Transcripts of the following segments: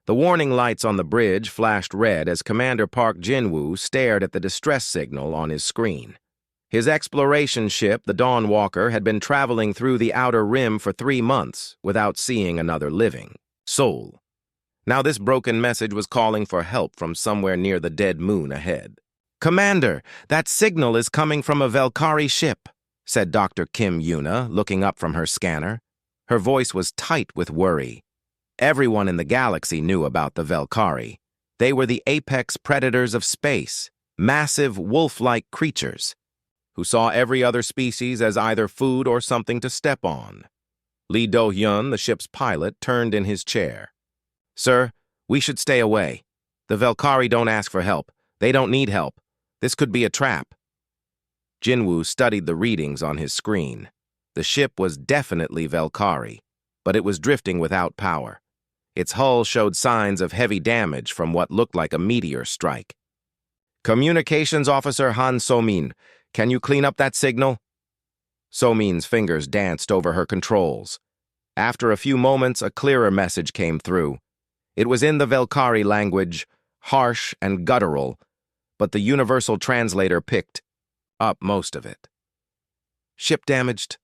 The warning lights on the bridge flashed red as Commander Park Jin-woo stared at the distress signal on his screen. His exploration ship, the Dawnwalker, had been traveling through the outer rim for 3 months without seeing another living soul. Now this broken message was calling for help from somewhere near the dead moon ahead. "Commander, that signal is coming from a Velkari ship," said Dr. Kim Yuna, looking up from her scanner. Her voice was tight with worry. Everyone in the galaxy knew about the Velkari. They were the apex predators of space, massive wolf-like creatures, who saw every other species as either food or something to step on. Lee Do-hyun, the ship's pilot, turned in his chair. "Sir, we should stay away. The Velkari don't ask for help. They don't need help. This could be a trap." Jinwoo studied the readings on his screen. The ship was definitely Velkari, but it was drifting without power. Its hull showed signs of heavy damage from what looked like a meteor strike. "Communications Officer Han So-min, can you clean up that signal?" So-min's fingers danced over her controls. After a few moments, a clearer message came through. It was in the Velkari language, harsh and guttural, but the universal translator picked up most of it. "Ship damaged.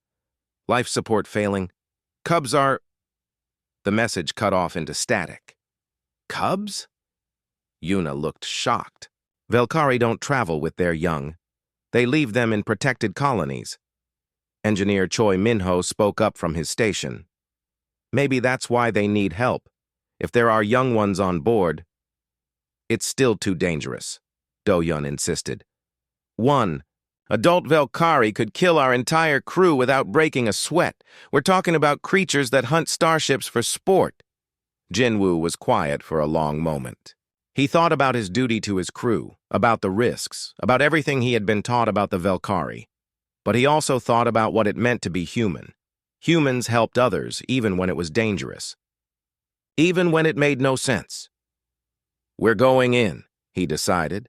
Life support failing. Cubs are..." The message cut off into static. "Cubs?" Yuna looked shocked. "Velkari don't travel with their young. They leave them in protected colonies." Engineer Choi Minho spoke up from his station. "Maybe that's why they need help. If there are young ones on board..." "It's still too dangerous," Do-hyun insisted. "One adult Velkari could kill our entire crew without breaking a sweat. We're talking about creatures that hunt starships for sport." Jinwoo was quiet for a long moment. He thought about his duty to his crew, about the risks, about everything he had been taught about the Velkari. But he also thought about what it meant to be human. Humans helped others even when it was dangerous. Even when it made no sense. "We're going in," he decided.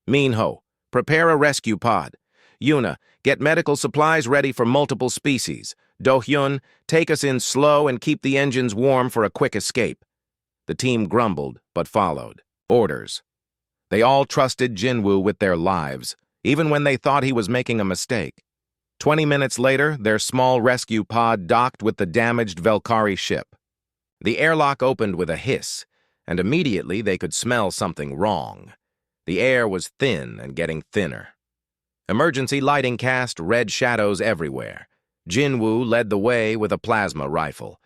"Minho, prepare a rescue pod. Yuna, get medical supplies ready for multiple species. Do-hyun, take us in slow and keep the engines warm for a quick escape." The team grumbled, but followed. Orders. They all trusted Jinwoo with their lives, even when they thought he was making a mistake. 20 minutes later, their small rescue pod docked with the damaged Velkari ship. The airlock opened with a hiss, and immediately they could smell something wrong. The air was thin and getting thinner. Emergency lighting cast red shadows everywhere. Jinwoo led the way with a plasma rifle,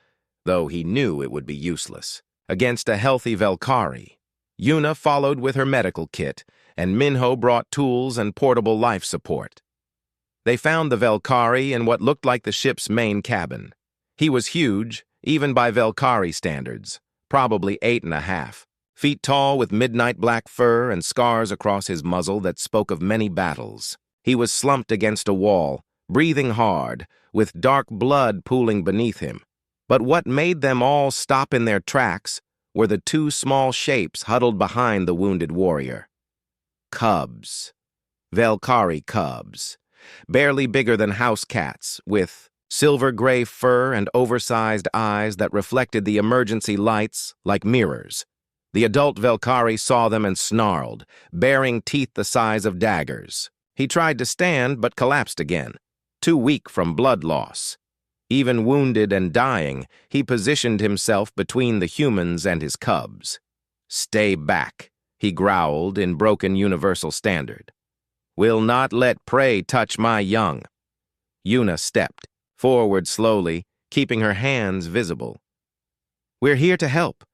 though he knew it would be useless. Against a healthy Velkari, Yuna followed with her medical kit, and Minho brought tools and portable life support. They found the Velkari in what looked like the ship's main cabin. He was huge, even by Velkari standards, probably 8.5 feet tall with midnight black fur and scars across his muzzle that spoke of many battles. He was slumped against a wall, breathing hard, with dark blood pooling beneath him. But what made them all stop in their tracks were the 2 small shapes huddled behind the wounded warrior. Cubs. Velkari cubs. Barely bigger than house cats, with silver-gray fur and oversized eyes that reflected the emergency lights like mirrors. The adult Velkari saw them and snarled, baring teeth the size of daggers. He tried to stand but collapsed again, too weak from blood loss. Even wounded and dying, he positioned himself between the humans and his cubs. "Stay back," he growled in broken universal standard. "Will not let prey touch my young." Yuna stepped forward slowly, keeping her hands visible. "We're here to help.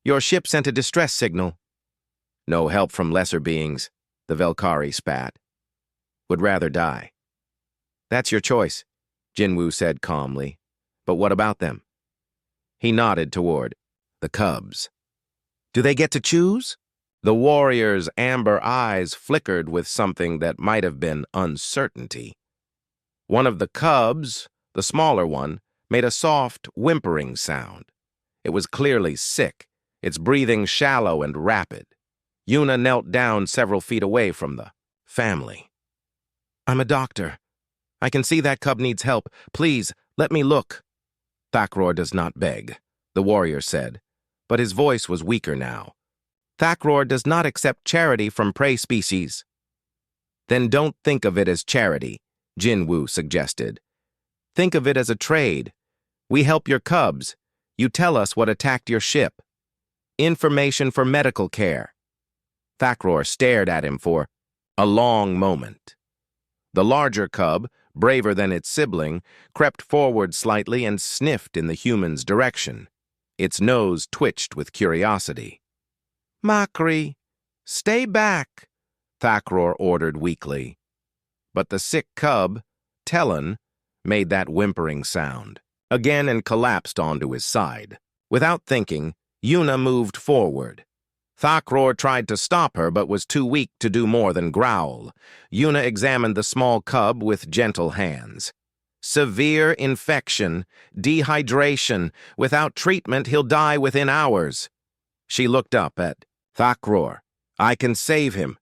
Your ship sent a distress signal." "No help from lesser beings," the Velkari spat. "Would rather die." "That's your choice," Jinwoo said calmly. "But what about them?" He nodded toward the cubs. "Do they get to choose?" The warrior's amber eyes flickered with something that might have been uncertainty. One of the cubs, the smaller one, made a soft, whimpering sound. It was clearly sick, its breathing shallow and rapid. Yuna knelt down several feet away from the family. "I'm a doctor. I can see that cub needs help. Please, let me look." "Thakror does not beg," the warrior said. but his voice was weaker now. Thakroor does not accept charity from prey species. Then don't think of it as charity, Jinwoo suggested. Think of it as a trade. We help your cubs. You tell us what attacked your ship. Information for medical care. Thakroor stared at him for a long moment. The larger cub, braver than its sibling, crept forward slightly and sniffed in the human's direction. Its nose twitched with curiosity. "Makri, stay back," Thakroor ordered weakly. But the sick cub, Tellan, made that whimpering sound again and collapsed onto his side. Without thinking, Yuna moved forward. Thakroor tried to stop her but was too weak to do more than growl. Yuna examined the small cub with gentle hands. "Severe infection, dehydration. Without treatment, he'll die within hours." She looked up at Thakroor. "I can save him,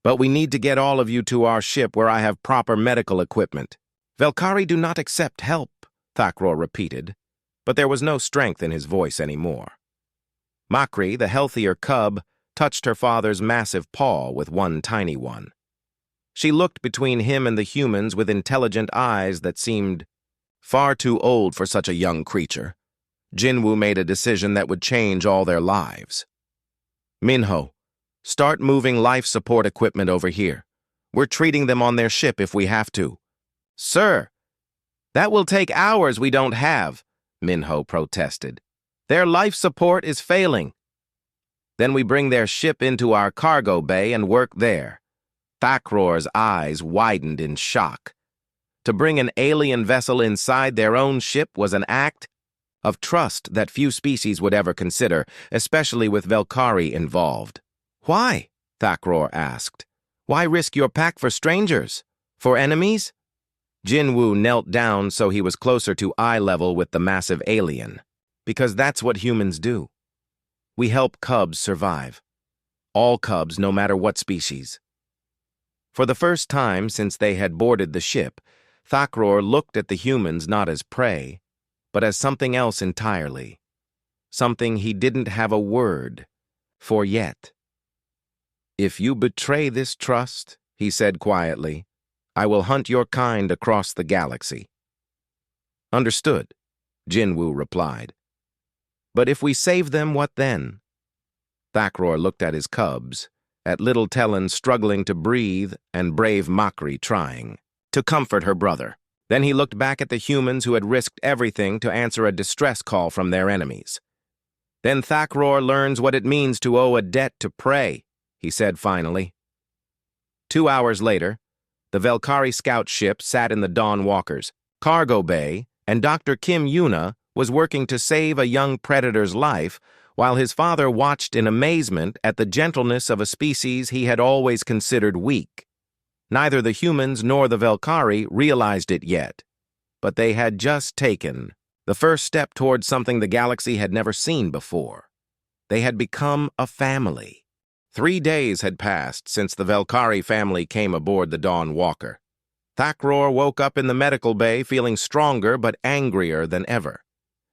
but we need to get all of you to our ship where I have proper medical equipment." "Velkhari do not accept help," Thakroor repeated, but there was no strength in his voice anymore. Makri, the healthier cub, touched her father's massive paw with one tiny one. She looked between him and the humans with intelligent eyes that seemed far too old for such a young creature. Jinwoo made a decision that would change all their lives. "Minho, start moving life support equipment over here. We're treating them on their ship if we have to." "Sir, that will take hours we don't have," Minho protested. "Their life support is failing." "Then we bring their ship into our cargo bay and work there." Thakroor's eyes widened in shock. To bring an alien vessel inside their own ship was an act of trust that few species would ever consider, especially with Velkhari involved. "Why?" Thakroor asked. "Why risk your pack for strangers? For enemies?" Jinwoo knelt down so he was closer to eye level with the massive alien. "Because that's what humans do. We help cubs survive. All cubs, no matter what species." For the first time since they had boarded the ship, Thakroor looked at the humans not as prey, but as something else entirely. Something he didn't have a word for yet. "If you betray this trust," he said quietly, "I will hunt your kind across the galaxy." "Understood," Jinwoo replied. "But if we save them, what then?" Thakroor looked at his cubs, at little Tellan struggling to breathe and brave Makri trying to comfort her brother. Then he looked back at the humans who had risked everything to answer a distress call from their enemies. "Then Thakroor learns what it means to owe a debt to prey," he said finally. 2 hours later, the Velkhari scout ship sat in the Dawn Walker's cargo bay, and Dr. Kim Yuna was working to save a young predator's life while his father watched in amazement at the gentleness of a species he had always considered weak. Neither the humans nor the Velkhari realized it yet, but they had just taken the first step towards something the galaxy had never seen before. They had become a family. 3 days had passed since the Velkhari family came aboard the Dawn Walker. Thakroor woke up in the medical bay feeling stronger but angrier than ever.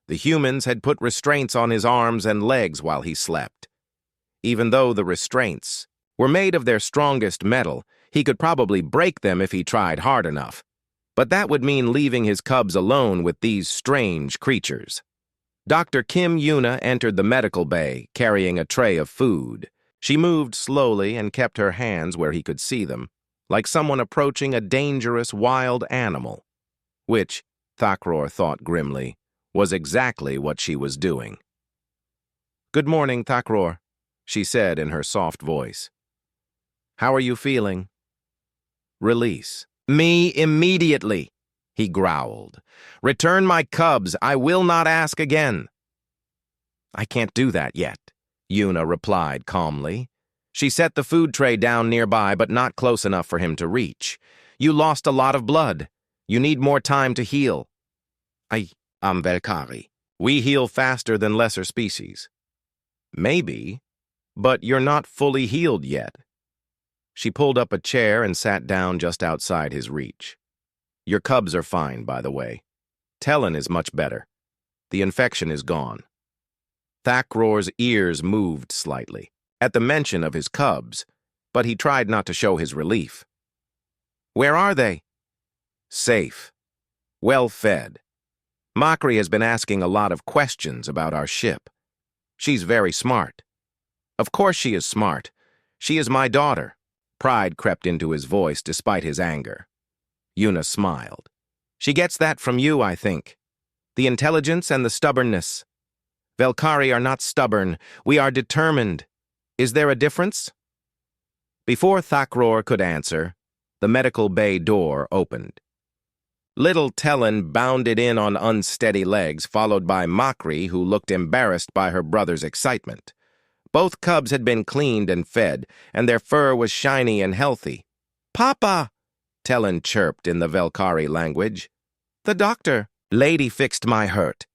The humans had put restraints on his arms and legs while he slept. Even though the restraints were made of their strongest metal, he could probably break them if he tried hard enough. But that would mean leaving his cubs alone with these strange creatures. Dr. Kim Yuna entered the medical bay, carrying a tray of food. She moved slowly and kept her hands where he could see them, like someone approaching a dangerous wild animal, which, Thakroor thought grimly, was exactly what she was doing. "Good morning, Thakroor," she said in her soft voice. "How are you feeling?" "Release me immediately," he growled. "Return my cubs. I will not ask again." "I can't do that yet," Yuna replied calmly. She set the food tray down nearby, but not close enough for him to reach. "You lost a lot of blood. You need more time to heal." I'm Velkhari. We heal faster than lesser species." "Maybe, but you're not fully healed yet." She pulled up a chair and sat down just outside his reach. "Your cubs are fine, by the way. Tellan is much better. The infection is gone." Thakror's ears moved slightly at the mention of his cubs, but he tried not to show his relief. Where are they? Safe. Well fed. Makri has been asking a lot of questions about our ship. She's very smart. Of course she is smart. She is my daughter. Pride crept into his voice despite his anger. Yuna smiled. She gets that from you, I think. The intelligence and the stubbornness. Velkari are not stubborn. We are determined. Is there a difference? Before Thakror could answer, the medical bay door opened. Little Tellen bounded in on unsteady legs, followed by Makri, who looked embarrassed by her brother's excitement. Both cubs had been cleaned and fed, and their fur was shiny and healthy. "Papa!" Tellen chirped in the Velkari language. "The doctor." "Lady fixed my hurt.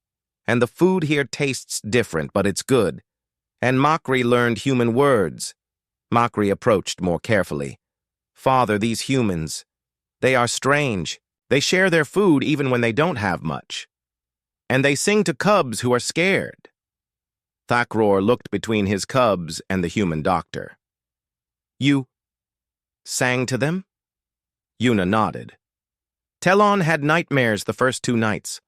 And the food here tastes different, but it's good. And Makri learned human words." Makri approached more carefully. "Father, these humans, they are strange. They share their food even when they don't have much. And they sing to cubs who are scared." Thakror looked between his cubs and the human doctor. "You sang to them?" Yuna nodded. "Telon had nightmares the first 2 nights.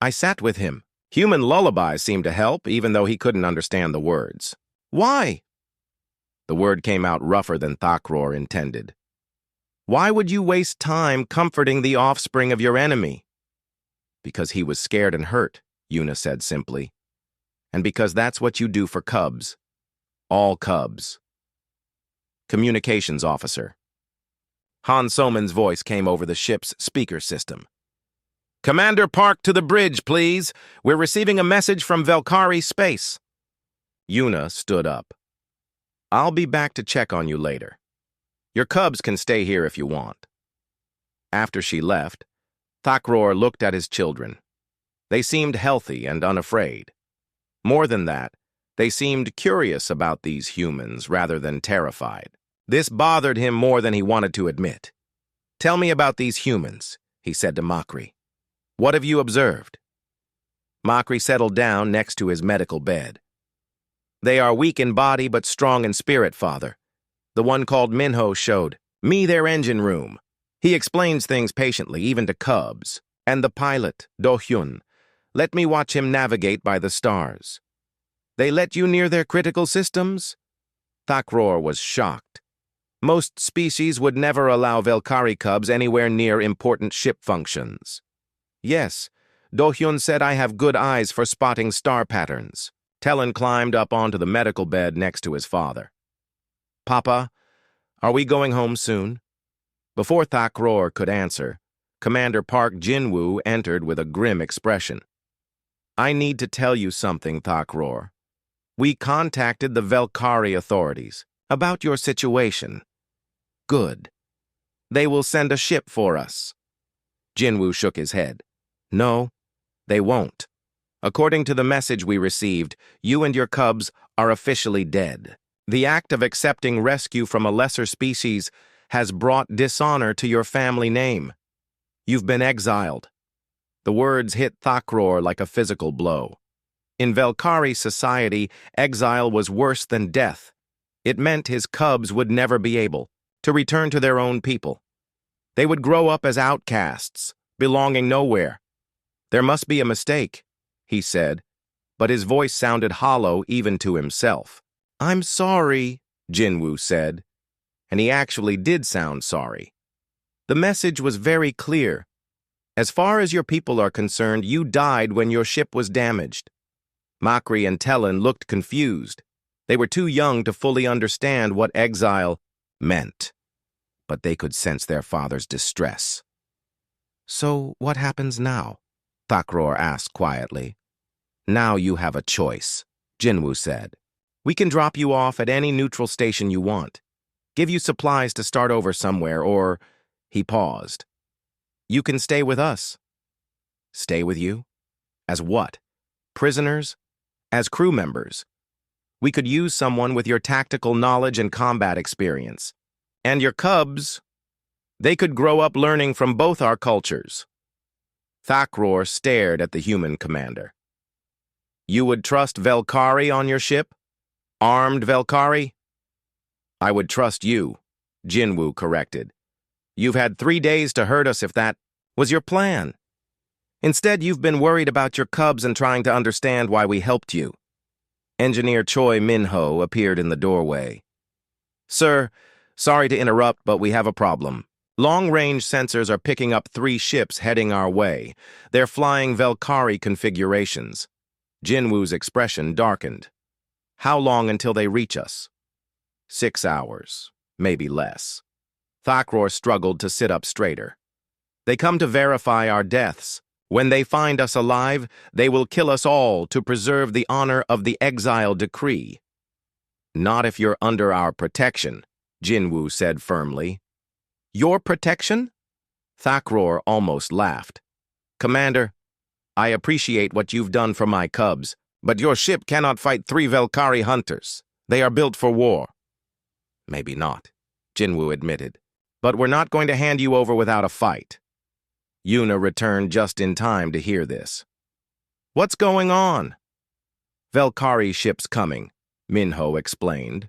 I sat with him. Human lullabies seemed to help, even though he couldn't understand the words." "Why?" The word came out rougher than Thakror intended. "Why would you waste time comforting the offspring of your enemy?" "Because he was scared and hurt," Yuna said simply. "And because that's what you do for cubs. All cubs." Communications officer. Han Soman's voice came over the ship's speaker system. "Commander Park to the bridge, please. We're receiving a message from Velkari Space." Yuna stood up. "I'll be back to check on you later. Your cubs can stay here if you want." After she left, Thakror looked at his children. They seemed healthy and unafraid. More than that, they seemed curious about these humans rather than terrified. This bothered him more than he wanted to admit. "Tell me about these humans," he said to Makri. "What have you observed?" Makri settled down next to his medical bed. "They are weak in body but strong in spirit, Father. The one called Minho showed me their engine room. He explains things patiently, even to cubs. And the pilot, Do-hyun, let me watch him navigate by the stars. They let you near their critical systems?" Thakror was shocked. Most species would never allow Velkari cubs anywhere near important ship functions. "Yes, Do-hyun said I have good eyes for spotting star patterns." Tellen climbed up onto the medical bed next to his father. "Papa, are we going home soon?" Before Thakror could answer, Commander Park Jinwoo entered with a grim expression. "I need to tell you something, Thakror. We contacted the Velkari authorities about your situation." "Good. They will send a ship for us." Jinwoo shook his head. "No, they won't. According to the message we received, you and your cubs are officially dead. The act of accepting rescue from a lesser species has brought dishonor to your family name. You've been exiled." The words hit Thakror like a physical blow. In Velkari society, exile was worse than death. It meant his cubs would never be able to return to their own people. They would grow up as outcasts, belonging nowhere. "There must be a mistake," he said, but his voice sounded hollow even to himself. "I'm sorry," Jinwoo said, and he actually did sound sorry. "The message was very clear. As far as your people are concerned, you died when your ship was damaged." Makri and Tellen looked confused. They were too young to fully understand what exile meant, but they could sense their father's distress. "So what happens now?" Thakror asked quietly. "Now you have a choice," Jinwoo said. "We can drop you off at any neutral station you want, give you supplies to start over somewhere, or—" He paused. "You can stay with us." "Stay with you? As what? Prisoners? As crew members? We could use someone with your tactical knowledge and combat experience. And your cubs, they could grow up learning from both our cultures." Thakror stared at the human commander. You would trust Velkari on your ship? Armed Velkari? I would trust you, Jinwoo corrected. You've had 3 days to hurt us if that was your plan. Instead, you've been worried about your cubs and trying to understand why we helped you. Engineer Choi Min-ho appeared in the doorway. Sir, sorry to interrupt, but we have a problem. Long-range sensors are picking up 3 ships heading our way. They're flying Velkari configurations. Jinwoo's expression darkened. How long until they reach us? 6 hours, maybe less. Thakror struggled to sit up straighter. They come to verify our deaths. When they find us alive, they will kill us all to preserve the honor of the exile decree. Not if you're under our protection, Jinwoo said firmly. Your protection? Thakror almost laughed. Commander, I appreciate what you've done for my cubs, but your ship cannot fight 3 Velkari hunters. They are built for war. Maybe not, Jinwoo admitted, but we're not going to hand you over without a fight. Yuna returned just in time to hear this. What's going on? Velkari ship's coming, Minho explained.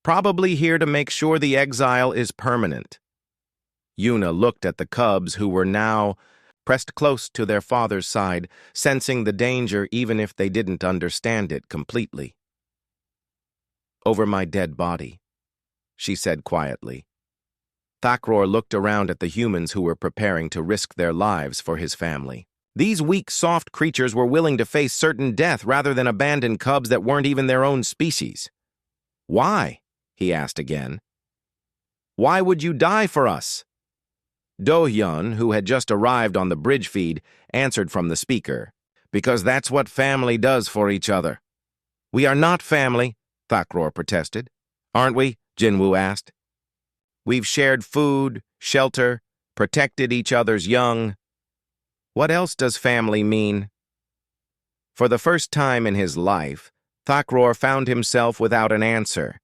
Probably here to make sure the exile is permanent. Yuna looked at the cubs who were now pressed close to their father's side, sensing the danger even if they didn't understand it completely. Over my dead body, she said quietly. Thakror looked around at the humans who were preparing to risk their lives for his family. These weak, soft creatures were willing to face certain death rather than abandon cubs that weren't even their own species. Why? He asked again. Why would you die for us? Do-hyun, who had just arrived on the bridge feed, answered from the speaker. Because that's what family does for each other. We are not family, Thakror protested. Aren't we? Jinwoo asked. We've shared food, shelter, protected each other's young. What else does family mean? For the first time in his life, Thakror found himself without an answer.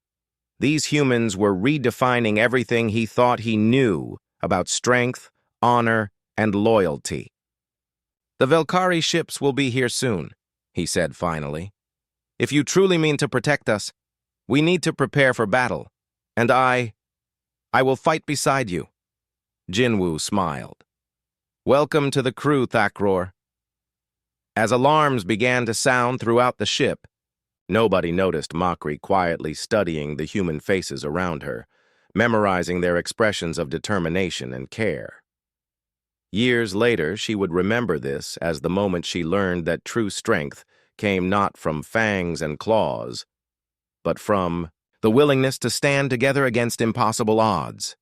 These humans were redefining everything he thought he knew about strength, honor, and loyalty. The Velkari ships will be here soon, he said finally. If you truly mean to protect us, we need to prepare for battle, and I will fight beside you. Jinwoo smiled. Welcome to the crew, Thakror. As alarms began to sound throughout the ship, nobody noticed Makri quietly studying the human faces around her, memorizing their expressions of determination and care. Years later, she would remember this as the moment she learned that true strength came not from fangs and claws, but from the willingness to stand together against impossible odds.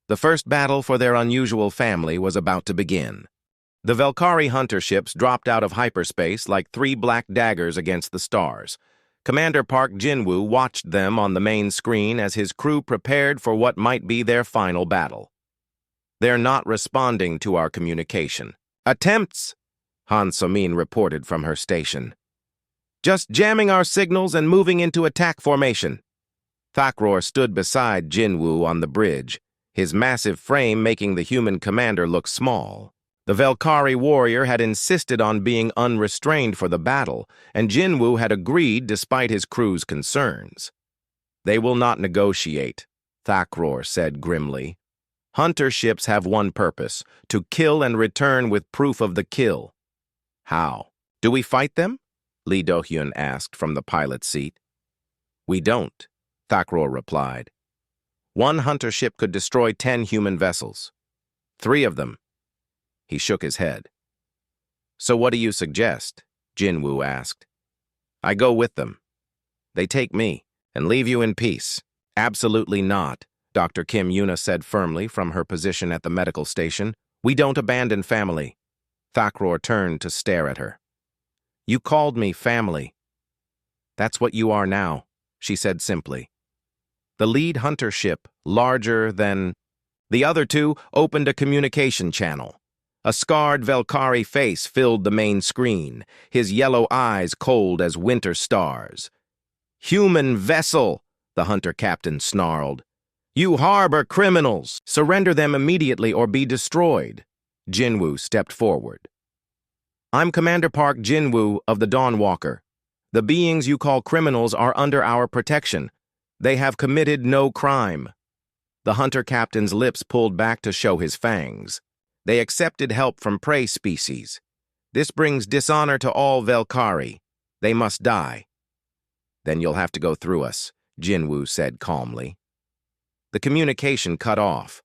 The first battle for their unusual family was about to begin. The Velkari hunter ships dropped out of hyperspace like 3 black daggers against the stars. Commander Park Jinwoo watched them on the main screen as his crew prepared for what might be their final battle. They're not responding to our communication. Attempts, Han So-min reported from her station. Just jamming our signals and moving into attack formation. Thakror stood beside Jinwoo on the bridge, his massive frame making the human commander look small. The Velkari warrior had insisted on being unrestrained for the battle, and Jinwoo had agreed despite his crew's concerns. They will not negotiate, Thakror said grimly. Hunter ships have one purpose, to kill and return with proof of the kill. How? Do we fight them? Lee Do-hyun asked from the pilot's seat. We don't, Thakror replied. 1 hunter ship could destroy 10 human vessels. 3 of them. He shook his head. So what do you suggest? Jinwoo asked. I go with them. They take me and leave you in peace. Absolutely not, Dr. Kim Yuna said firmly from her position at the medical station. We don't abandon family. Thakror turned to stare at her. You called me family. That's what you are now, she said simply. The lead hunter ship, larger than the other 2, opened a communication channel. A scarred Velkari face filled the main screen, his yellow eyes cold as winter stars. Human vessel, the hunter captain snarled. You harbor criminals. Surrender them immediately or be destroyed. Jinwoo stepped forward. I'm Commander Park Jinwoo of the Dawnwalker. The beings you call criminals are under our protection. They have committed no crime. The hunter captain's lips pulled back to show his fangs. They accepted help from prey species. This brings dishonor to all Velkari. They must die. Then you'll have to go through us, Jinwoo said calmly. The communication cut off.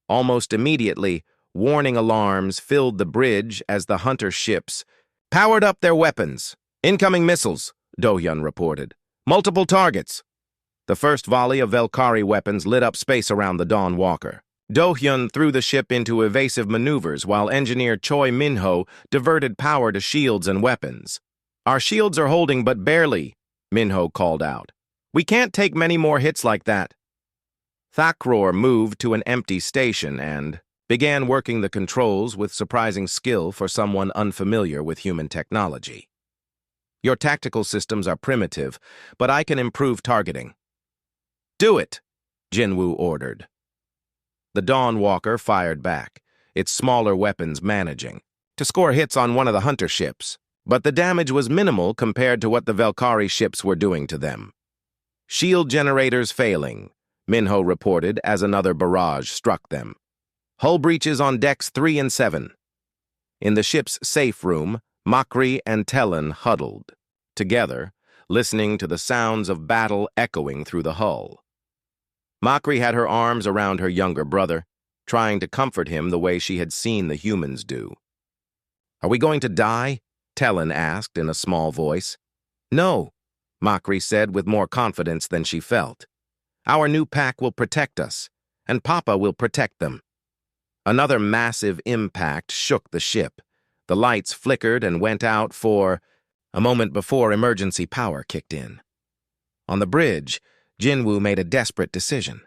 Almost immediately, warning alarms filled the bridge as the hunter ships powered up their weapons. Incoming missiles, Do-hyun reported. Multiple targets. The first volley of Velkari weapons lit up space around the Dawnwalker. Do-hyun threw the ship into evasive maneuvers while engineer Choi Min-ho diverted power to shields and weapons. Our shields are holding but barely, Min-ho called out. We can't take many more hits like that. Thakror moved to an empty station and began working the controls with surprising skill for someone unfamiliar with human technology. Your tactical systems are primitive, but I can improve targeting. Do it, Jinwoo ordered. The Dawnwalker fired back, its smaller weapons managing to score hits on one of the hunter ships, but the damage was minimal compared to what the Velkari ships were doing to them. Shield generators failing, Min-ho reported as another barrage struck them. Hull breaches on decks 3 and 7. In the ship's safe room, Makri and Tellen huddled, together, listening to the sounds of battle echoing through the hull. Makri had her arms around her younger brother, trying to comfort him the way she had seen the humans do. Are we going to die? Tellen asked in a small voice. No, Makri said with more confidence than she felt. Our new pack will protect us, and Papa will protect them. Another massive impact shook the ship. The lights flickered and went out for a moment before emergency power kicked in. On the bridge, Jinwoo made a desperate decision.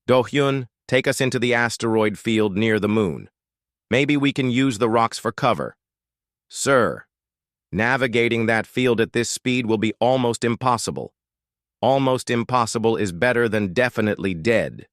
Do-hyun, take us into the asteroid field near the moon. Maybe we can use the rocks for cover. Sir, navigating that field at this speed will be almost impossible. Almost impossible is better than definitely dead.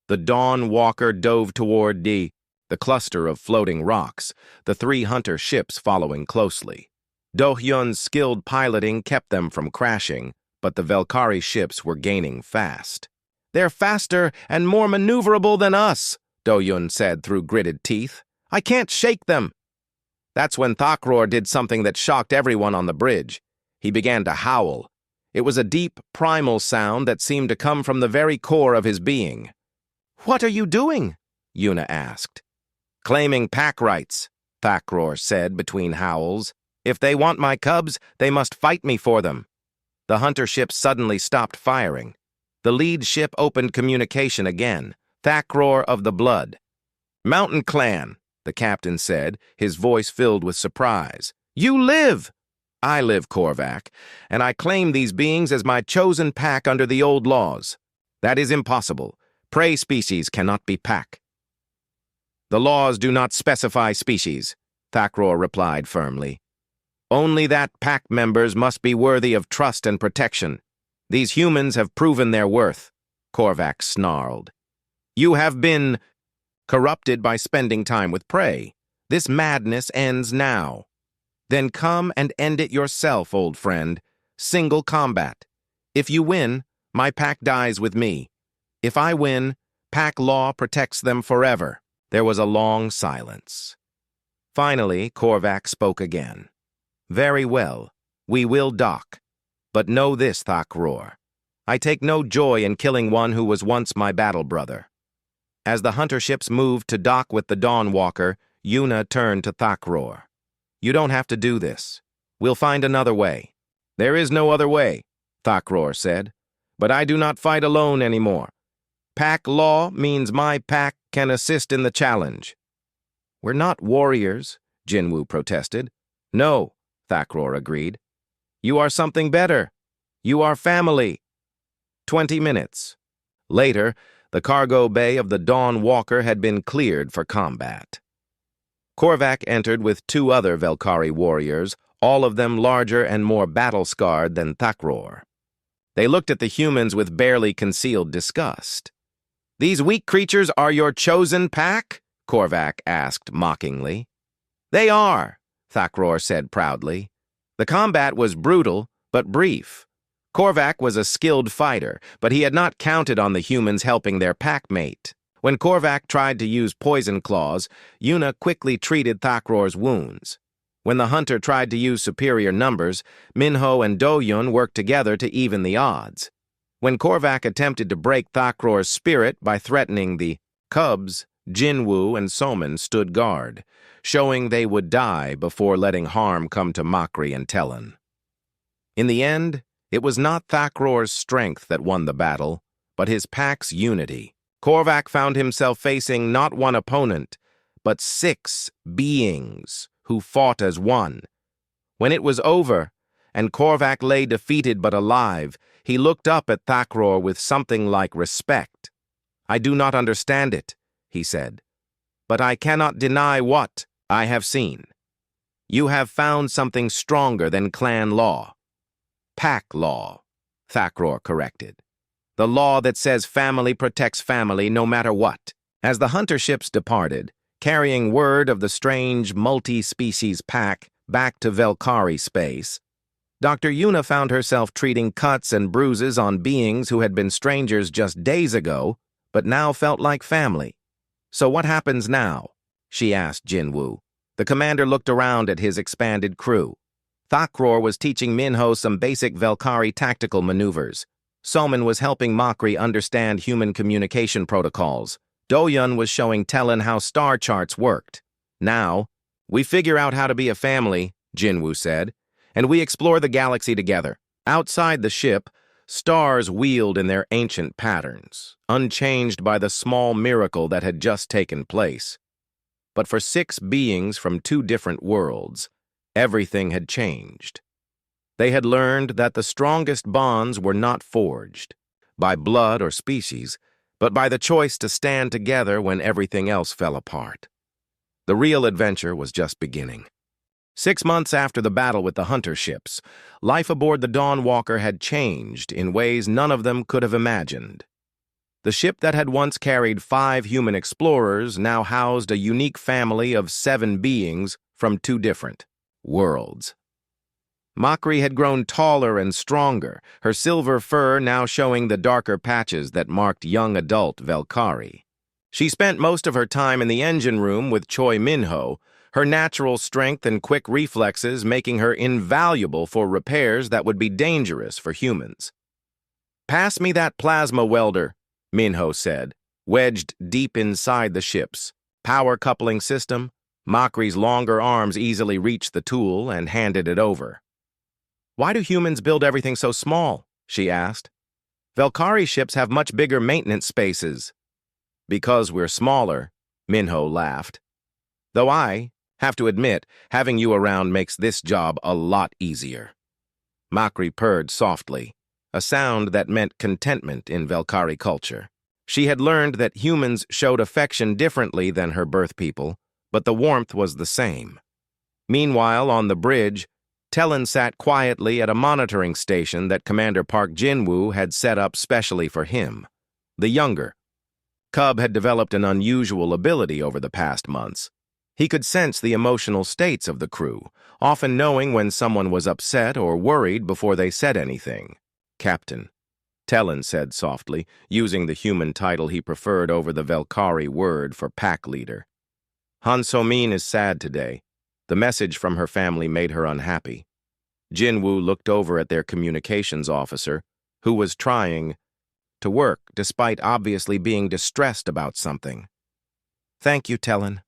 The Dawnwalker dove toward the cluster of floating rocks, the 3 hunter ships following closely. Do-hyun's skilled piloting kept them from crashing, but the Velkari ships were gaining fast. They're faster and more maneuverable than us, Do-hyun said through gritted teeth. I can't shake them. That's when Thakror did something that shocked everyone on the bridge. He began to howl. It was a deep, primal sound that seemed to come from the very core of his being. What are you doing? Yuna asked. Claiming pack rights, Thakror said between howls. If they want my cubs, they must fight me for them. The hunter ship suddenly stopped firing. The lead ship opened communication again. Thakror of the Blood. Mountain Clan, the captain said, his voice filled with surprise. You live! I live, Korvac, and I claim these beings as my chosen pack under the old laws. That is impossible. Prey species cannot be pack. The laws do not specify species, Thakror replied firmly. Only that pack members must be worthy of trust and protection. These humans have proven their worth, Korvac snarled. You have been corrupted by spending time with prey. This madness ends now. Then come and end it yourself, old friend. Single combat. If you win, my pack dies with me. If I win, pack law protects them forever. There was a long silence. Finally, Korvac spoke again. Very well, we will dock. But know this, Thakror. I take no joy in killing one who was once my battle brother. As the hunter ships moved to dock with the Dawnwalker, Yuna turned to Thakror. You don't have to do this. We'll find another way. There is no other way, Thakror said. But I do not fight alone anymore. Pack law means my pack can assist in the challenge. We're not warriors, Jinwoo protested. No, Thakror agreed. You are something better. You are family. 20 minutes. Later, the cargo bay of the Dawnwalker had been cleared for combat. Korvac entered with 2 other Velkari warriors, all of them larger and more battle-scarred than Thakror. They looked at the humans with barely concealed disgust. These weak creatures are your chosen pack? Korvac asked mockingly. They are, Thakrar said proudly. The combat was brutal, but brief. Korvac was a skilled fighter, but he had not counted on the humans helping their pack mate. When Korvac tried to use poison claws, Yuna quickly treated Thakrar's wounds. When the hunter tried to use superior numbers, Minho and Do-yun worked together to even the odds. When Korvac attempted to break Thakrar's spirit by threatening the cubs, Jinwoo and Soman stood guard, showing they would die before letting harm come to Makri and Tellen. In the end, it was not Thakrar's strength that won the battle, but his pack's unity. Korvac found himself facing not one opponent, but 6 beings who fought as one. When it was over, and Korvac lay defeated but alive, he looked up at Thakrar with something like respect. "I do not understand it," he said, "but I cannot deny what I have seen. You have found something stronger than clan law." "Pack law," Thakrar corrected. "The law that says family protects family no matter what." As the hunter ships departed, carrying word of the strange multi-species pack back to Velkari space, Dr. Yuna found herself treating cuts and bruises on beings who had been strangers just days ago, but now felt like family. "So what happens now?" she asked Jinwoo. The commander looked around at his expanded crew. Thakrar was teaching Minho some basic Velkari tactical maneuvers. Soman was helping Makri understand human communication protocols. Do-yun was showing Tellen how star charts worked. "Now, we figure out how to be a family," Jinwoo said, "and we explore the galaxy together." Outside the ship, stars wheeled in their ancient patterns, unchanged by the small miracle that had just taken place. But for 6 beings from 2 different worlds, everything had changed. They had learned that the strongest bonds were not forged by blood or species, but by the choice to stand together when everything else fell apart. The real adventure was just beginning. 6 months after the battle with the hunter ships, life aboard the Dawnwalker had changed in ways none of them could have imagined. The ship that had once carried 5 human explorers now housed a unique family of 7 beings from 2 different worlds. Makri had grown taller and stronger, her silver fur now showing the darker patches that marked young adult Velkari. She spent most of her time in the engine room with Choi Minho, her natural strength and quick reflexes making her invaluable for repairs that would be dangerous for humans. "Pass me that plasma welder," Minho said, wedged deep inside the ship's power coupling system. Makri's longer arms easily reached the tool and handed it over. "Why do humans build everything so small?" she asked. "Velkari ships have much bigger maintenance spaces." "Because we're smaller," Minho laughed. "Though I have to admit, having you around makes this job a lot easier." Makri purred softly, a sound that meant contentment in Velkari culture. She had learned that humans showed affection differently than her birth people, but the warmth was the same. Meanwhile, on the bridge, Tellen sat quietly at a monitoring station that Commander Park Jinwoo had set up specially for him. The younger cub had developed an unusual ability over the past months. He could sense the emotional states of the crew, often knowing when someone was upset or worried before they said anything. "Captain," Tellen said softly, using the human title he preferred over the Velkari word for pack leader. "Han So-min is sad today. The message from her family made her unhappy." Jinwoo looked over at their communications officer, who was trying to work despite obviously being distressed about something. "Thank you, Tellen.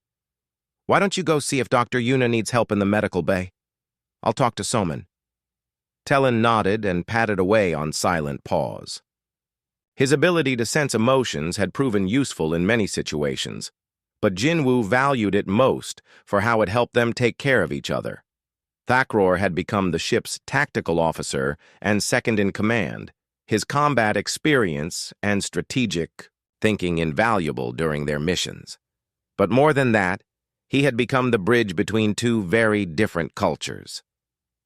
Why don't you go see if Dr. Yuna needs help in the medical bay? I'll talk to Soman." Tellen nodded and patted away on silent pause. His ability to sense emotions had proven useful in many situations, but Jinwoo valued it most for how it helped them take care of each other. Thakrar had become the ship's tactical officer and second in command, his combat experience and strategic thinking invaluable during their missions. But more than that, he had become the bridge between 2 very different cultures.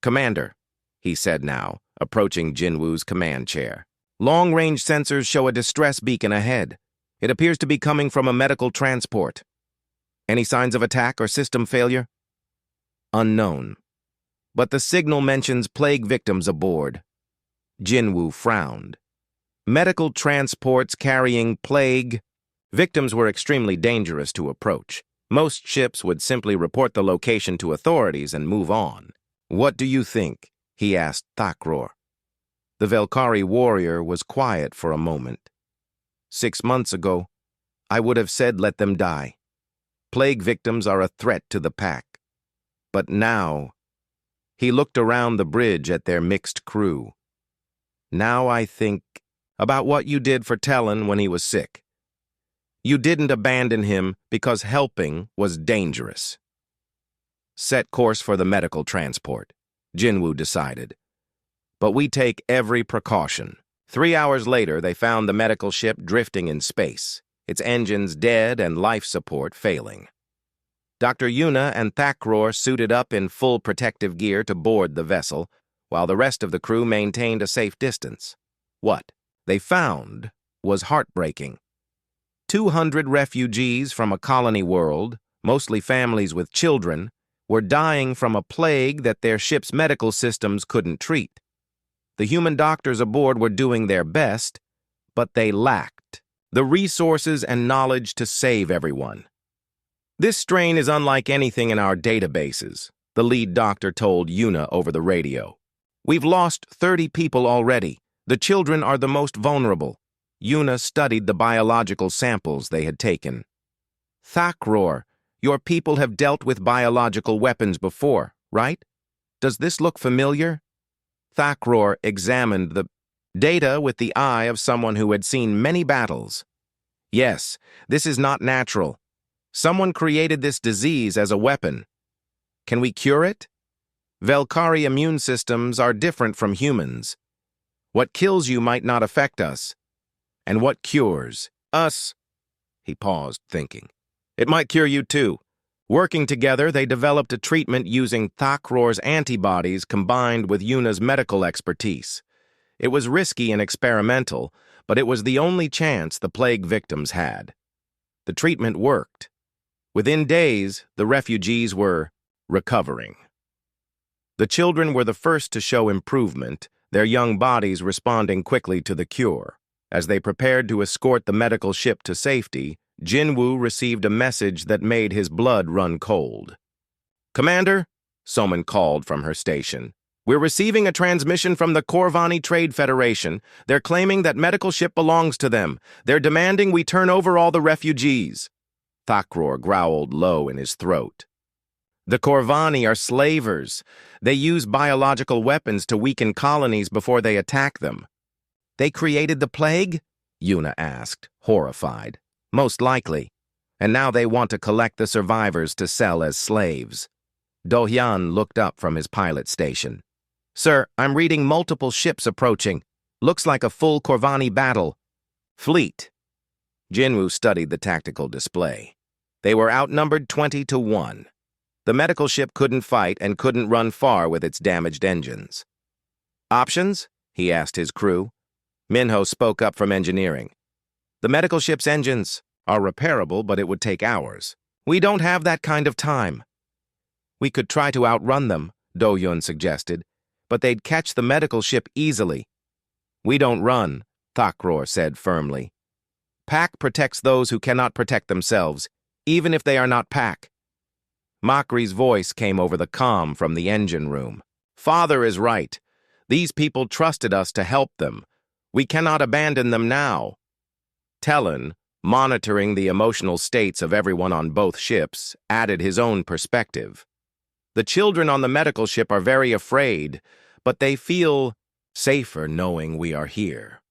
"Commander," he said now, approaching Jinwoo's command chair. "Long-range sensors show a distress beacon ahead. It appears to be coming from a medical transport. Any signs of attack or system failure?" Unknown. But the signal mentions plague victims aboard. Jinwoo frowned. Medical transports carrying plague victims were extremely dangerous to approach. Most ships would simply report the location to authorities and move on. "What do you think?" he asked Thakror. The Velkari warrior was quiet for a moment. 6 months ago, I would have said let them die. Plague victims are a threat to the pack. But now, he looked around the bridge at their mixed crew. Now I think about what you did for Talon when he was sick. You didn't abandon him because helping was dangerous. Set course for the medical transport, Jinwoo decided. But we take every precaution. 3 hours later, they found the medical ship drifting in space, its engines dead and life support failing. Dr. Yuna and Thakror suited up in full protective gear to board the vessel, while the rest of the crew maintained a safe distance. What they found was heartbreaking. 200 refugees from a colony world, mostly families with children, were dying from a plague that their ship's medical systems couldn't treat. The human doctors aboard were doing their best, but they lacked the resources and knowledge to save everyone. "This strain is unlike anything in our databases," the lead doctor told Yuna over the radio. "We've lost 30 people already. The children are the most vulnerable." Yuna studied the biological samples they had taken. "Thakror, your people have dealt with biological weapons before, right? Does this look familiar?" Thakror examined the data with the eye of someone who had seen many battles. "Yes, this is not natural. Someone created this disease as a weapon. Can we cure it? Velkari immune systems are different from humans. What kills you might not affect us. And what cures us?" He paused, thinking. "It might cure you too." Working together, they developed a treatment using Thakror's antibodies combined with Yuna's medical expertise. It was risky and experimental, but it was the only chance the plague victims had. The treatment worked. Within days, the refugees were recovering. The children were the first to show improvement, their young bodies responding quickly to the cure. As they prepared to escort the medical ship to safety, Jinwoo received a message that made his blood run cold. "Commander," Soman called from her station, "we're receiving a transmission from the Corvani Trade Federation. They're claiming that medical ship belongs to them. They're demanding we turn over all the refugees." Thakror growled low in his throat. "The Corvani are slavers. They use biological weapons to weaken colonies before they attack them." "They created the plague?" Yuna asked, horrified. "Most likely. And now they want to collect the survivors to sell as slaves." Do-hyun looked up from his pilot station. "Sir, I'm reading multiple ships approaching. Looks like a full Corvani battle. Fleet." Jinwoo studied the tactical display. They were outnumbered 20-1. The medical ship couldn't fight and couldn't run far with its damaged engines. "Options?" he asked his crew. Minho spoke up from engineering. "The medical ship's engines are repairable, but it would take hours. We don't have that kind of time." "We could try to outrun them," Do-hyun suggested, "but they'd catch the medical ship easily." "We don't run," Thakror said firmly. "Pack protects those who cannot protect themselves, even if they are not Pack." Makri's voice came over the comm from the engine room. "Father is right. These people trusted us to help them. We cannot abandon them now." Talon, monitoring the emotional states of everyone on both ships, added his own perspective. "The children on the medical ship are very afraid, but they feel safer knowing we are here."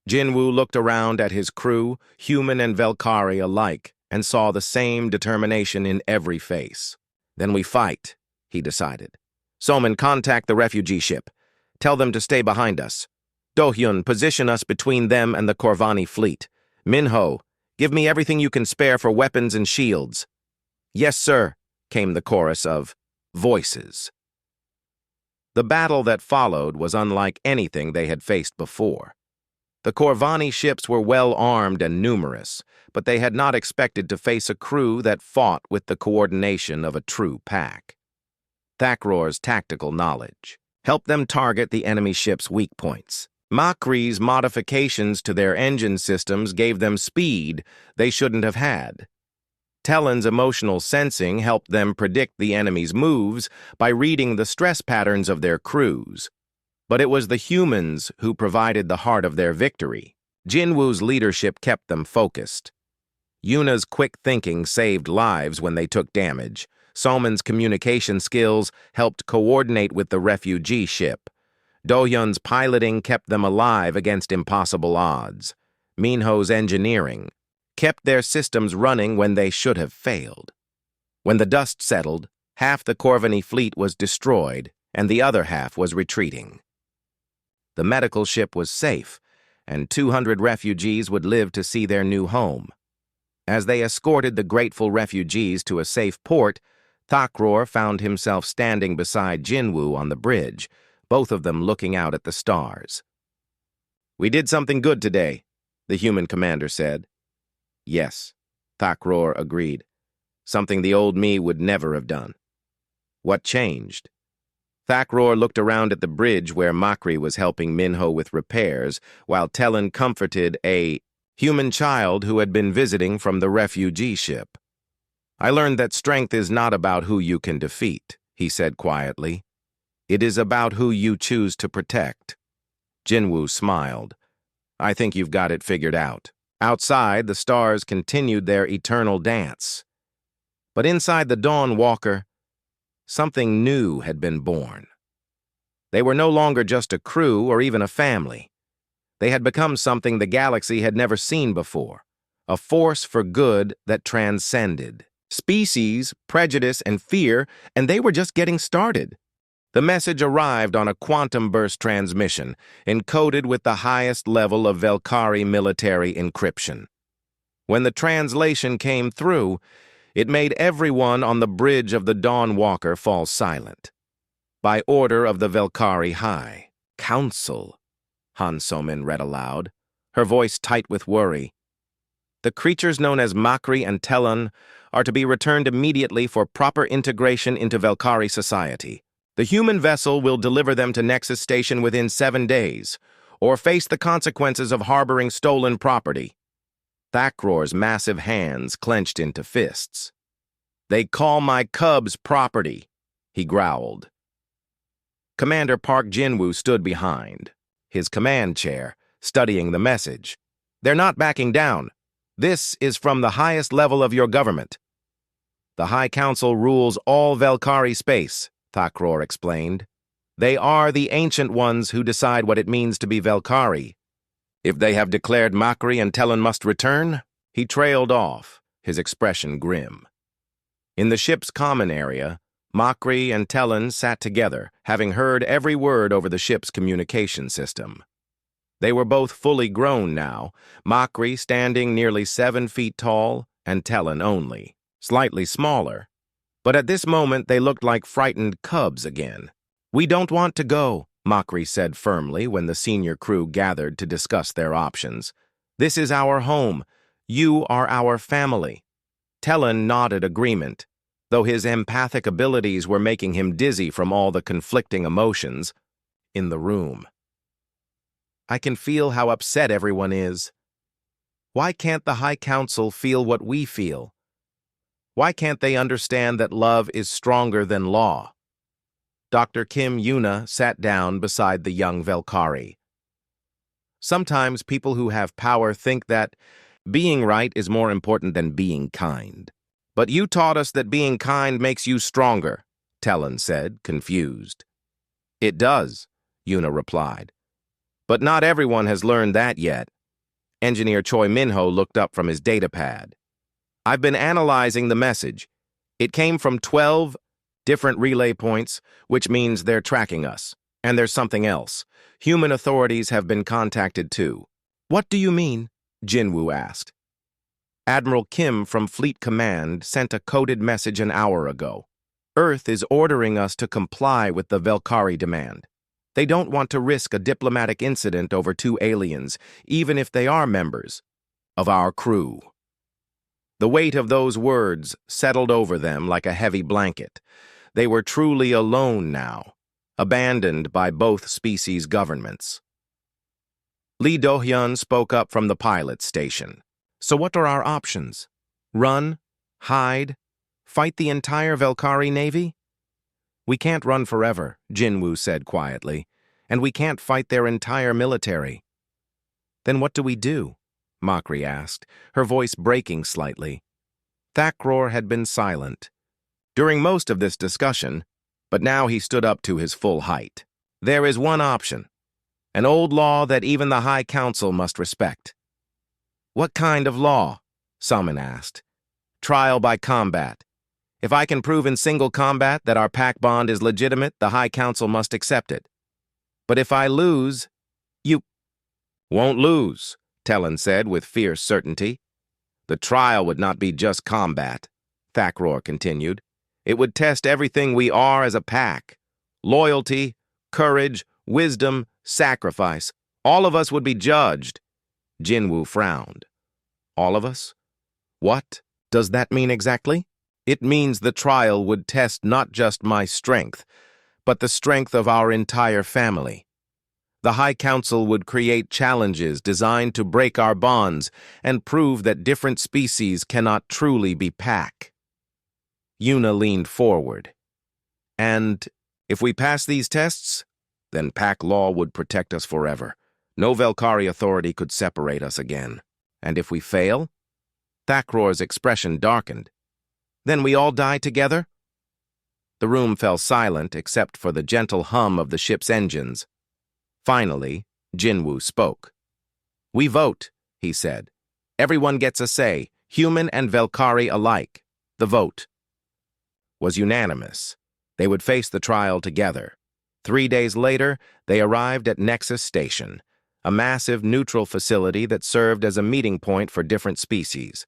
Jinwoo looked around at his crew, human and Velkari alike, and saw the same determination in every face. "Then we fight," he decided. "Soman, contact the refugee ship. Tell them to stay behind us. Do-hyun, position us between them and the Corvani fleet. Minho, give me everything you can spare for weapons and shields." "Yes, sir," came the chorus of voices. The battle that followed was unlike anything they had faced before. The Corvani ships were well armed and numerous, but they had not expected to face a crew that fought with the coordination of a true pack. Thakroor's tactical knowledge helped them target the enemy ship's weak points. Makri's modifications to their engine systems gave them speed they shouldn't have had. Talon's emotional sensing helped them predict the enemy's moves by reading the stress patterns of their crews. But it was the humans who provided the heart of their victory. Jinwoo's leadership kept them focused. Yuna's quick thinking saved lives when they took damage. Soman's communication skills helped coordinate with the refugee ship. Dohyun's piloting kept them alive against impossible odds. Minho's engineering kept their systems running when they should have failed. When the dust settled, half the Corvini fleet was destroyed, and the other half was retreating. The medical ship was safe, and 200 refugees would live to see their new home. As they escorted the grateful refugees to a safe port, Thakroor found himself standing beside Jinwoo on the bridge, both of them looking out at the stars. "We did something good today," the human commander said. "Yes," Thakroor agreed. "Something the old me would never have done." "What changed?" Thakroor looked around at the bridge where Makri was helping Minho with repairs, while Talon comforted a human child who had been visiting from the refugee ship. "I learned that strength is not about who you can defeat," he said quietly. "It is about who you choose to protect." Jinwoo smiled. "I think you've got it figured out." Outside, the stars continued their eternal dance. But inside the Dawn Walker, something new had been born. They were no longer just a crew or even a family. They had become something the galaxy had never seen before, a force for good that transcended species, prejudice, and fear, and they were just getting started. The message arrived on a quantum burst transmission, encoded with the highest level of Velkari military encryption. When the translation came through, it made everyone on the bridge of the Dawn Walker fall silent. "By order of the Velkari High Council," Han Somin read aloud, her voice tight with worry. "The creatures known as Makri and Telon are to be returned immediately for proper integration into Velkari society. The human vessel will deliver them to Nexus Station within 7 days, or face the consequences of harboring stolen property." Thakroor's massive hands clenched into fists. "They call my cubs property," he growled. Commander Park Jinwoo stood behind, his command chair, studying the message. "They're not backing down. This is from the highest level of your government." "The High Council rules all Velkari space," Thakroor explained. "They are the ancient ones who decide what it means to be Velkari. If they have declared Makri and Telon must return," he trailed off, his expression grim. In the ship's common area, Makri and Telon sat together, having heard every word over the ship's communication system. They were both fully grown now, Makri standing nearly 7 feet tall, and Telon only, slightly smaller. But at this moment they looked like frightened cubs again. "We don't want to go," Makri said firmly when the senior crew gathered to discuss their options. "This is our home. You are our family." Telon nodded agreement, though his empathic abilities were making him dizzy from all the conflicting emotions in the room. "I can feel how upset everyone is. Why can't the High Council feel what we feel? Why can't they understand that love is stronger than law?" Dr. Kim Yuna sat down beside the young Velkari. "Sometimes people who have power think that being right is more important than being kind. But you taught us that being kind makes you stronger," Telon said, confused. "It does," Yuna replied. "But not everyone has learned that yet." Engineer Choi Minho looked up from his datapad. "I've been analyzing the message. It came from 12 different relay points, which means they're tracking us. And there's something else. Human authorities have been contacted too." "What do you mean?" Jinwoo asked. "Admiral Kim from Fleet Command sent a coded message an hour ago. Earth is ordering us to comply with the Velkari demand. They don't want to risk a diplomatic incident over 2 aliens, even if they are members of our crew." The weight of those words settled over them like a heavy blanket. They were truly alone now, abandoned by both species' governments. Lee Do-hyun spoke up from the pilot station. So what are our options? Run? Hide? Fight the entire Velkari Navy? We can't run forever, Jinwoo said quietly, and we can't fight their entire military. Then what do we do? Makri asked, her voice breaking slightly. Thakkror had been silent during most of this discussion, but now he stood up to his full height. There is one option, an old law that even the High Council must respect. What kind of law? Salman asked. Trial by combat. If I can prove in single combat that our pact bond is legitimate, the High Council must accept it. But if I lose, you won't lose, Tellan said with fierce certainty. The trial would not be just combat, Thakkror continued. It would test everything we are as a pack. Loyalty, courage, wisdom, sacrifice. All of us would be judged. Jinwoo frowned. All of us? What does that mean exactly? It means the trial would test not just my strength, but the strength of our entire family. The High Council would create challenges designed to break our bonds and prove that different species cannot truly be pack. Yuna leaned forward. And if we pass these tests, then pack law would protect us forever. No Velkari authority could separate us again. And if we fail? Thakkror's expression darkened. Then we all die together? The room fell silent except for the gentle hum of the ship's engines. Finally, Jinwoo spoke. We vote, he said. Everyone gets a say, human and Velkari alike. The vote was unanimous. They would face the trial together. 3 days later, they arrived at Nexus Station, a massive neutral facility that served as a meeting point for different species.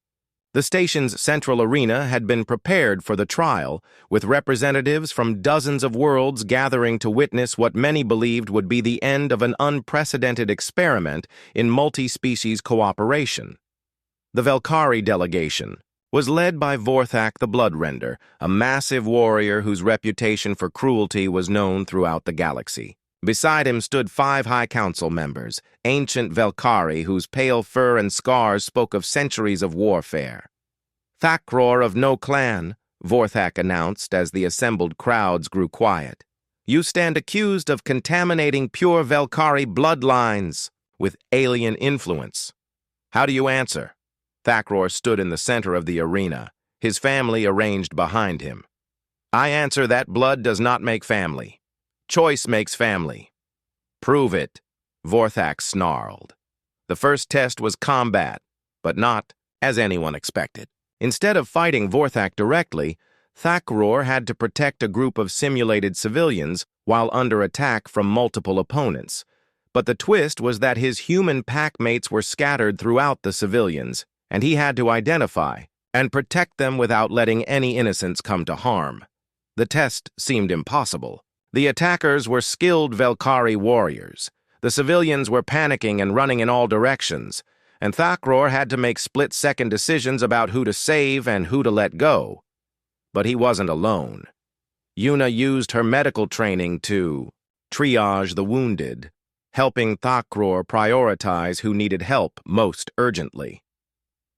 The station's central arena had been prepared for the trial, with representatives from dozens of worlds gathering to witness what many believed would be the end of an unprecedented experiment in multi-species cooperation. The Velkari delegation was led by Vorthak the Bloodrender, a massive warrior whose reputation for cruelty was known throughout the galaxy. Beside him stood 5 High Council members, ancient Velkari whose pale fur and scars spoke of centuries of warfare. Thakkror of no clan, Vorthak announced as the assembled crowds grew quiet. You stand accused of contaminating pure Velkari bloodlines with alien influence. How do you answer? Thakkror stood in the center of the arena, his family arranged behind him. I answer that blood does not make family. Choice makes family. Prove it, Vorthak snarled. The first test was combat, but not as anyone expected. Instead of fighting Vorthak directly, Thakkror had to protect a group of simulated civilians while under attack from multiple opponents. But the twist was that his human packmates were scattered throughout the civilians, and he had to identify and protect them without letting any innocents come to harm. The test seemed impossible. The attackers were skilled Velkari warriors. The civilians were panicking and running in all directions, and Thakkror had to make split-second decisions about who to save and who to let go. But he wasn't alone. Yuna used her medical training to triage the wounded, helping Thakkror prioritize who needed help most urgently.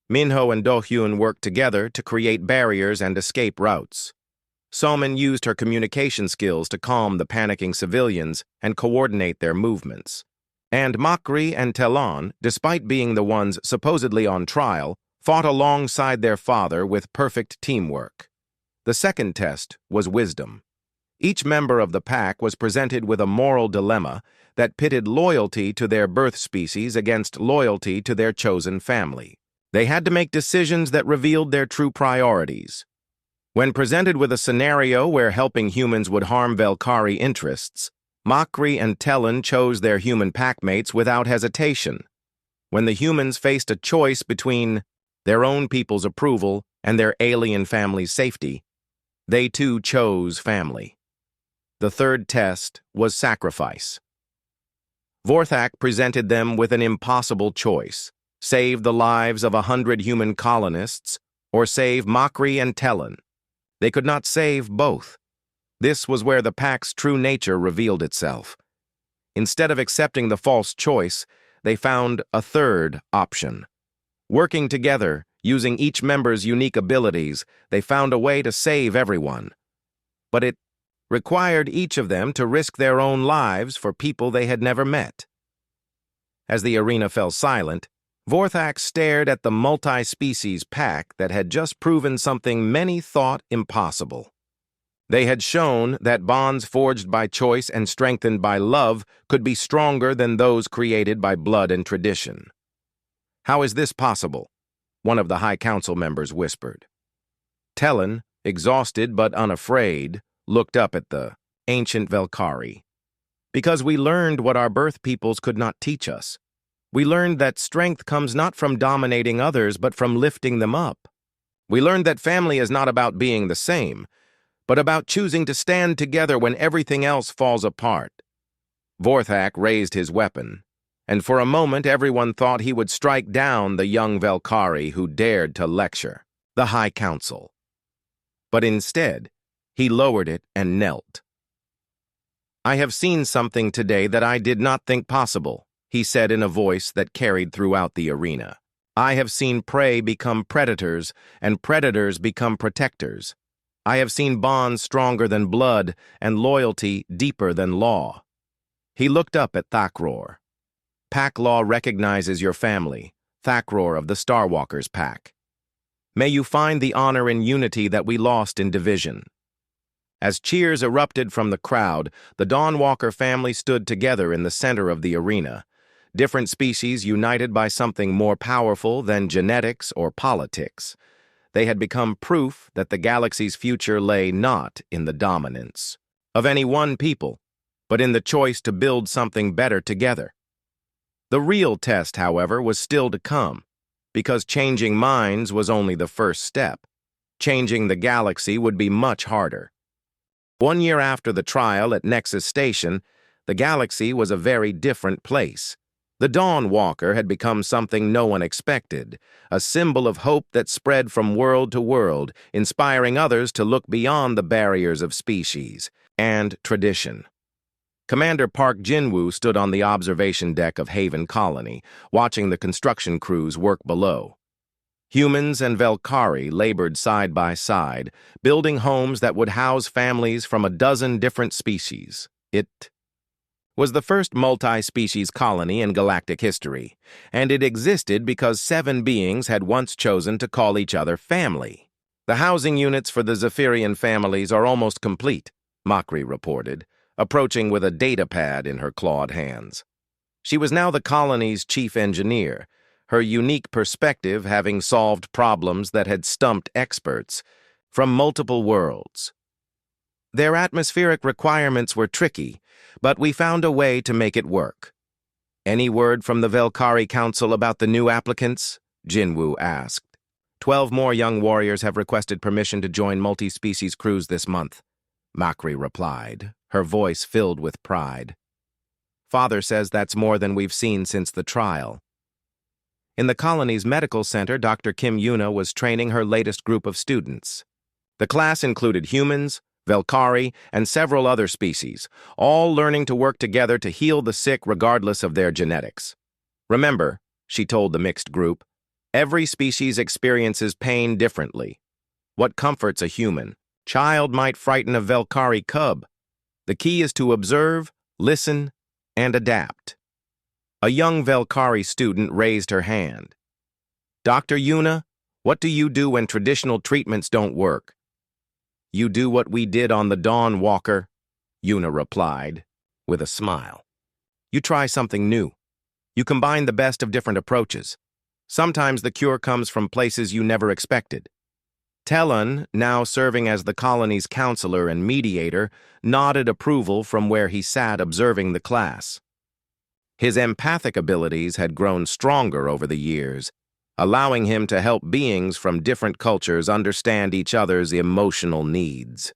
Minho and Do-hyun worked together to create barriers and escape routes. Salman used her communication skills to calm the panicking civilians and coordinate their movements. And Makri and Tellan, despite being the ones supposedly on trial, fought alongside their father with perfect teamwork. The second test was wisdom. Each member of the pack was presented with a moral dilemma that pitted loyalty to their birth species against loyalty to their chosen family. They had to make decisions that revealed their true priorities. When presented with a scenario where helping humans would harm Velkari interests, Makri and Tellan chose their human packmates without hesitation. When the humans faced a choice between their own people's approval and their alien family's safety, they too chose family. The third test was sacrifice. Vorthak presented them with an impossible choice: save the lives of 100 human colonists or save Makri and Tellan. They could not save both. This was where the pack's true nature revealed itself. Instead of accepting the false choice, they found a third option. Working together, using each member's unique abilities, they found a way to save everyone. But it required each of them to risk their own lives for people they had never met. As the arena fell silent, Vorthak stared at the multi-species pack that had just proven something many thought impossible. They had shown that bonds forged by choice and strengthened by love could be stronger than those created by blood and tradition. "How is this possible?" one of the High Council members whispered. Tellen, exhausted but unafraid, looked up at the ancient Velkari. "Because we learned what our birth peoples could not teach us. We learned that strength comes not from dominating others, but from lifting them up. We learned that family is not about being the same, but about choosing to stand together when everything else falls apart." Vorthak raised his weapon, and for a moment everyone thought he would strike down the young Velkari who dared to lecture the High Council. But instead, he lowered it and knelt. "I have seen something today that I did not think possible," he said in a voice that carried throughout the arena. "I have seen prey become predators, and predators become protectors. I have seen bonds stronger than blood, and loyalty deeper than law." He looked up at Thakror. "Pack law recognizes your family, Thakror of the Starwalkers Pack. May you find the honor and unity that we lost in division." As cheers erupted from the crowd, the Dawnwalker family stood together in the center of the arena, different species united by something more powerful than genetics or politics. They had become proof that the galaxy's future lay not in the dominance of any one people, but in the choice to build something better together. The real test, however, was still to come, because changing minds was only the first step. Changing the galaxy would be much harder. 1 year after the trial at Nexus Station, the galaxy was a very different place. The Dawnwalker had become something no one expected, a symbol of hope that spread from world to world, inspiring others to look beyond the barriers of species and tradition. Commander Park Jinwoo stood on the observation deck of Haven Colony, watching the construction crews work below. Humans and Velkari labored side by side, building homes that would house families from a dozen different species. It was the first multi-species colony in galactic history, and it existed because 7 beings had once chosen to call each other family. "The housing units for the Zephyrian families are almost complete," Makri reported, approaching with a data pad in her clawed hands. She was now the colony's chief engineer, her unique perspective having solved problems that had stumped experts from multiple worlds. "Their atmospheric requirements were tricky, but we found a way to make it work." "Any word from the Velkari Council about the new applicants?" Jinwoo asked. 12 more young warriors have requested permission to join multi-species crews this month," Makri replied, her voice filled with pride. "Father says that's more than we've seen since the trial." In the colony's medical center, Dr. Kim Yuna was training her latest group of students. The class included humans, Velkari, and several other species, all learning to work together to heal the sick regardless of their genetics. "Remember," she told the mixed group, "every species experiences pain differently. What comforts a human child might frighten a Velkari cub. The key is to observe, listen, and adapt." A young Velkari student raised her hand. "Dr. Yuna, what do you do when traditional treatments don't work?" "You do what we did on the Dawnwalker," Yuna replied, with a smile. "You try something new. You combine the best of different approaches. Sometimes the cure comes from places you never expected." Tellen, now serving as the colony's counselor and mediator, nodded approval from where he sat observing the class. His empathic abilities had grown stronger over the years, allowing him to help beings from different cultures understand each other's emotional needs.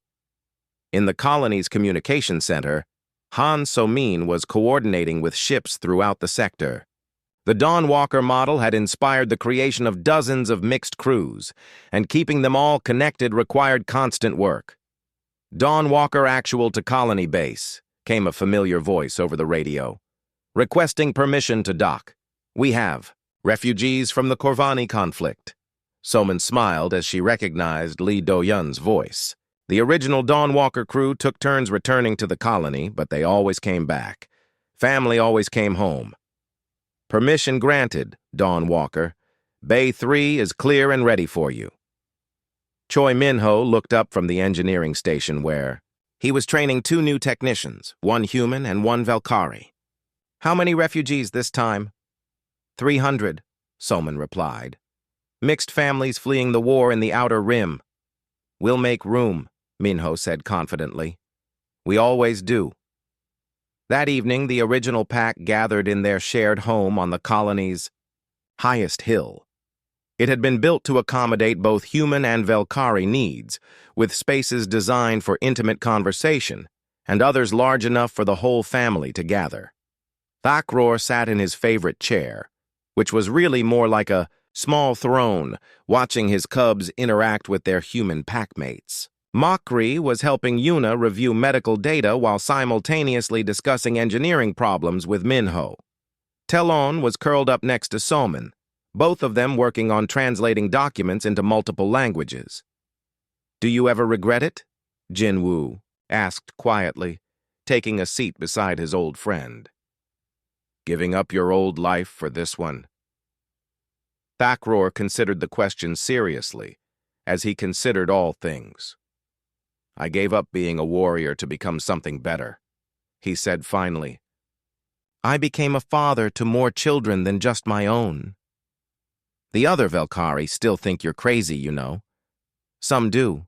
In the colony's communication center, Han So-min was coordinating with ships throughout the sector. The Dawnwalker model had inspired the creation of dozens of mixed crews, and keeping them all connected required constant work. Dawn Walker Actual to Colony Base, came a familiar voice over the radio. Requesting permission to dock. We have. Refugees from the Corvani conflict. Soman smiled as she recognized Lee Do-yun's voice. The original Dawn Walker crew took turns returning to the colony, but they always came back. Family always came home. Permission granted, Dawn Walker. Bay 3 is clear and ready for you. Choi Min-ho looked up from the engineering station where he was training 2 new technicians, 1 human and 1 Valkyrie. How many refugees this time? 300, Soman replied. Mixed families fleeing the war in the Outer Rim. We'll make room, Min-ho said confidently. We always do. That evening, the original pack gathered in their shared home on the colony's highest hill. It had been built to accommodate both human and Valkyrie needs, with spaces designed for intimate conversation, and others large enough for the whole family to gather. Thakror sat in his favorite chair, which was really more like a small throne, watching his cubs interact with their human packmates. Makri was helping Yuna review medical data while simultaneously discussing engineering problems with Min-ho. Telon was curled up next to Soman, both of them working on translating documents into multiple languages. Do you ever regret it? Jinwoo asked quietly, taking a seat beside his old friend. Giving up your old life for this one? Thakror considered the question seriously, as he considered all things. I gave up being a warrior to become something better, he said finally. I became a father to more children than just my own. The other Valkyrie still think you're crazy, you know. Some do,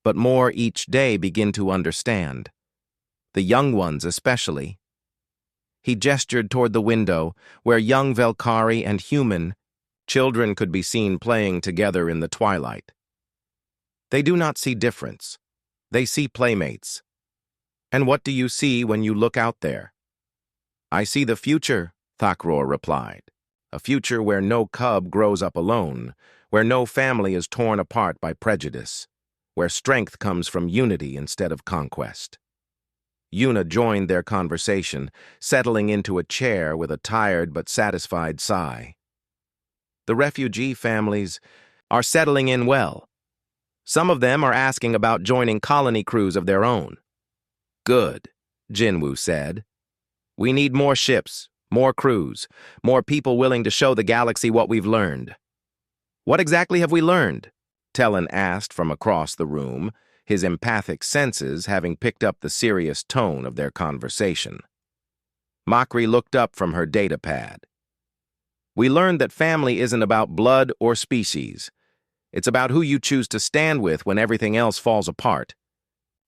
but more each day begin to understand. The young ones especially. He gestured toward the window, where young Valkyrie and human children could be seen playing together in the twilight. They do not see difference. They see playmates. And what do you see when you look out there? I see the future, Thakror replied. A future where no cub grows up alone, where no family is torn apart by prejudice, where strength comes from unity instead of conquest. Yuna joined their conversation, settling into a chair with a tired but satisfied sigh. The refugee families are settling in well. Some of them are asking about joining colony crews of their own. Good, Jinwoo said. We need more ships, more crews, more people willing to show the galaxy what we've learned. What exactly have we learned? Telon asked from across the room, his empathic senses having picked up the serious tone of their conversation. Makri looked up from her datapad. We learned that family isn't about blood or species. It's about who you choose to stand with when everything else falls apart.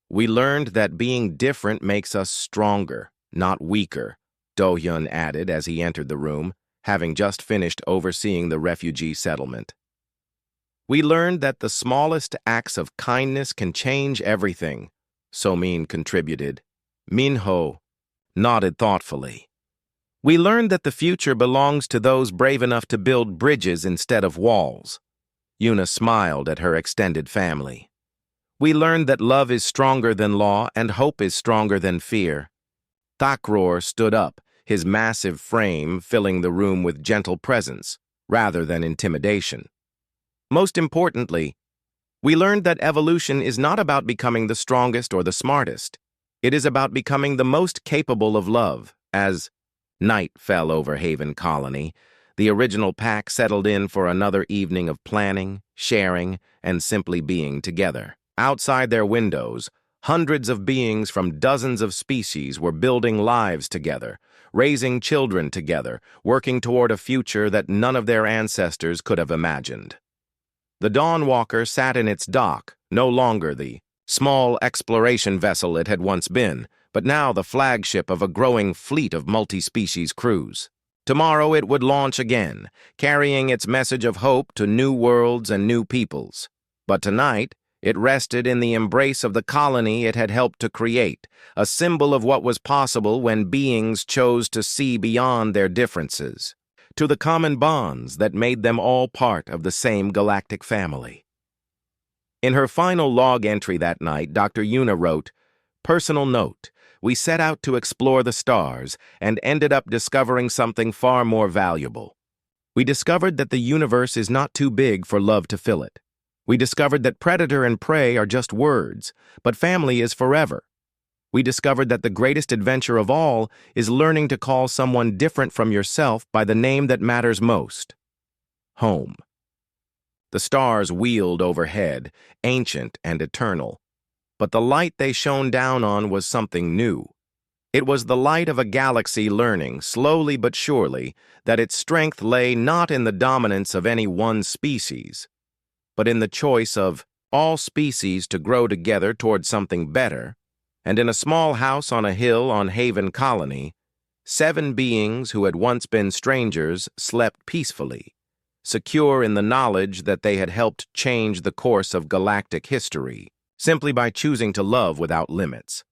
We learned that being different makes us stronger, not weaker, Do-hyun added as he entered the room, having just finished overseeing the refugee settlement. We learned that the smallest acts of kindness can change everything, So-min contributed. Min-ho nodded thoughtfully. We learned that the future belongs to those brave enough to build bridges instead of walls. Yuna smiled at her extended family. We learned that love is stronger than law and hope is stronger than fear. Thakror stood up, his massive frame filling the room with gentle presence, rather than intimidation. Most importantly, we learned that evolution is not about becoming the strongest or the smartest. It is about becoming the most capable of love. As night fell over Haven Colony, the original pack settled in for another evening of planning, sharing, and simply being together. Outside their windows, hundreds of beings from dozens of species were building lives together, raising children together, working toward a future that none of their ancestors could have imagined. The Dawn Walker sat in its dock, no longer the small exploration vessel it had once been, but now the flagship of a growing fleet of multi-species crews. Tomorrow it would launch again, carrying its message of hope to new worlds and new peoples. But tonight, it rested in the embrace of the colony it had helped to create, a symbol of what was possible when beings chose to see beyond their differences, to the common bonds that made them all part of the same galactic family. In her final log entry that night, Dr. Yuna wrote, "Personal note, we set out to explore the stars and ended up discovering something far more valuable. We discovered that the universe is not too big for love to fill it. We discovered that predator and prey are just words, but family is forever. We discovered that the greatest adventure of all is learning to call someone different from yourself by the name that matters most: home." The stars wheeled overhead, ancient and eternal, but the light they shone down on was something new. It was the light of a galaxy learning, slowly but surely, that its strength lay not in the dominance of any one species, but in the choice of all species to grow together toward something better. And in a small house on a hill on Haven Colony, 7 beings who had once been strangers slept peacefully, secure in the knowledge that they had helped change the course of galactic history, simply by choosing to love without limits.